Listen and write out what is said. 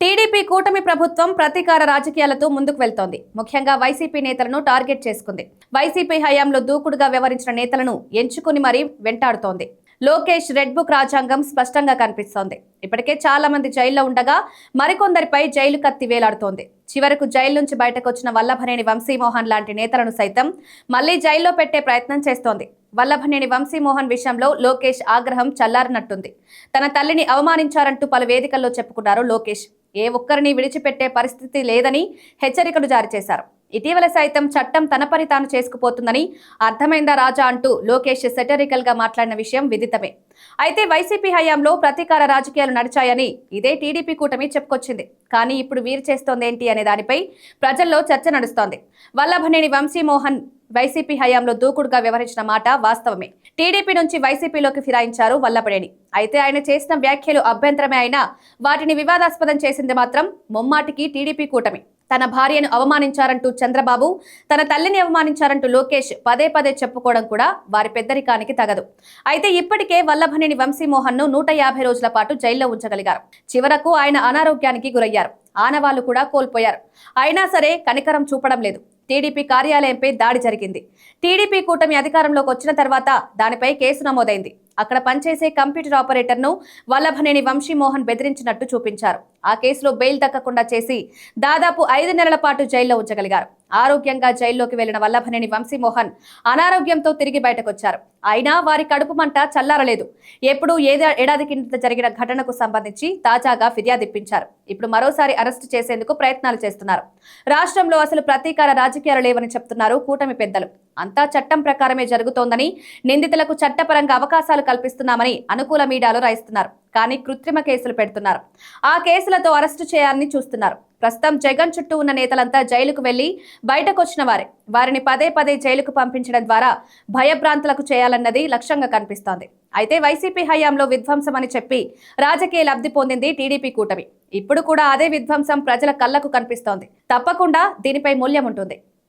TDP కూటమి ప్రభుత్వం ప్రతీకార రాజకీయాలతో ముందుకు వెళ్తోంది. ముఖ్యంగా వైసీపీ నేతలను టార్గెట్ చేసుకుంది. వైసీపీ హయాంలో దూకుడుగా వ్యవహరించిన నేతలను ఎంచుకుని మరీ వెంటాడుతోంది. లోకేష్ రెడ్ బుక్ రాజ్యాంగం స్పష్టంగా కనిపిస్తోంది. ఇప్పటికే చాలా మంది జైల్లో ఉండగా మరికొందరిపై జైలు కత్తి వేలాడుతోంది. చివరకు జైలు నుంచి బయటకొచ్చిన వల్లభనేని వంశీమోహన్ లాంటి నేతలను సైతం మళ్లీ జైల్లో పెట్టే ప్రయత్నం చేస్తోంది. వల్లభనేని వంశీమోహన్ విషయంలో లోకేష్ ఆగ్రహం చల్లారనట్టుంది. తన తల్లిని అవమానించారంటూ పలు వేదికల్లో చెప్పుకున్నారు లోకేష్. ఏ ఒక్కరిని విడిచిపెట్టే పరిస్థితి లేదని హెచ్చరికలు జారీ చేశారు. ఇటీవల సైతం చట్టం తన పని తాను చేసుకుపోతుందని అర్థమైందా రాజా అంటూ లోకేష్ సెటరికల్ గా మాట్లాడిన విషయం విదితమే. అయితే వైసీపీ హయాంలో ప్రతీకార రాజకీయాలు నడిచాయని ఇదే టీడీపీ కూటమి చెప్పుకొచ్చింది. కానీ ఇప్పుడు వీరు చేస్తోందేంటి అనే దానిపై ప్రజల్లో చర్చ నడుస్తోంది. వల్లభనేని వంశీమోహన్ వైసీపీ హయాంలో దూకుడుగా వ్యవహరించిన మాట వాస్తవమే. టీడీపీ నుంచి వైసీపీలోకి ఫిరాయించారు వల్లభనేని. అయితే ఆయన చేసిన వ్యాఖ్యలు అభ్యంతరమే అయినా వాటిని వివాదాస్పదం చేసింది మాత్రం ముమ్మాటికి టీడీపీ కూటమి. తన భార్యను అవమానించారంటూ చంద్రబాబు, తన తల్లిని అవమానించారంటూ లోకేష్ పదే పదే చెప్పుకోవడం కూడా వారి పెద్దరికానికి తగదు. అయితే ఇప్పటికే వల్లభనేని వంశీమోహన్ ను 150 రోజుల పాటు జైల్లో ఉంచగలిగారు. చివరకు ఆయన అనారోగ్యానికి గురయ్యారు. ఆనవాళ్లు కూడా కోల్పోయారు. అయినా సరే కనికరం చూపడం లేదు. టీడీపీ కార్యాలయంపై దాడి జరిగింది. టీడీపీ కూటమి అధికారంలోకి వచ్చిన తర్వాత దానిపై కేసు నమోదైంది. అక్కడ పనిచేసే కంప్యూటర్ ఆపరేటర్ను వల్లభనేని వంశీమోహన్ బెదిరించినట్టు చూపించారు. ఆ కేసులో బెయిల్ దక్కకుండా చేసి దాదాపు 5 నెలల పాటు జైల్లో ఉంచగలిగారు. ఆరోగ్యంగా జైల్లోకి వెళ్లిన వల్లభనేని వంశీమోహన్ అనారోగ్యంతో తిరిగి బయటకొచ్చారు. అయినా వారి కడుపు మంట చల్లారలేదు. ఎప్పుడు ఏడాది కిందట జరిగిన ఘటనకు సంబంధించి తాజాగా ఫిర్యాదు ఇప్పించారు. ఇప్పుడు మరోసారి అరెస్టు చేసేందుకు ప్రయత్నాలు చేస్తున్నారు. రాష్ట్రంలో అసలు ప్రతీకార రాజకీయాలు లేవని చెప్తున్నారు కూటమి పెద్దలు. అంతా చట్టం ప్రకారమే జరుగుతోందని, నిందితులకు చట్టపరంగా అవకాశాలు కల్పిస్తున్నామని అనుకూల మీడియాలో రాయిస్తున్నారు. కానీ కృత్రిమ కేసులు పెడుతున్నారు. ఆ కేసులతో అరెస్టు చేయాలని చూస్తున్నారు. ప్రస్తుతం జగన్ చుట్టూ ఉన్న నేతలంతా జైలుకు వెళ్లి బయటకొచ్చిన వారే. వారిని పదే పదే జైలుకు పంపించడం ద్వారా భయభ్రాంతులకు చేయాలన్నది లక్ష్యంగా కనిపిస్తోంది. అయితే వైసీపీ హయాంలో విధ్వంసం అని చెప్పి రాజకీయ లబ్ధి పొందింది టీడీపీ కూటమి. ఇప్పుడు కూడా అదే విధ్వంసం ప్రజల కళ్లకు కనిపిస్తోంది. తప్పకుండా దీనిపై మూల్యం ఉంటుంది.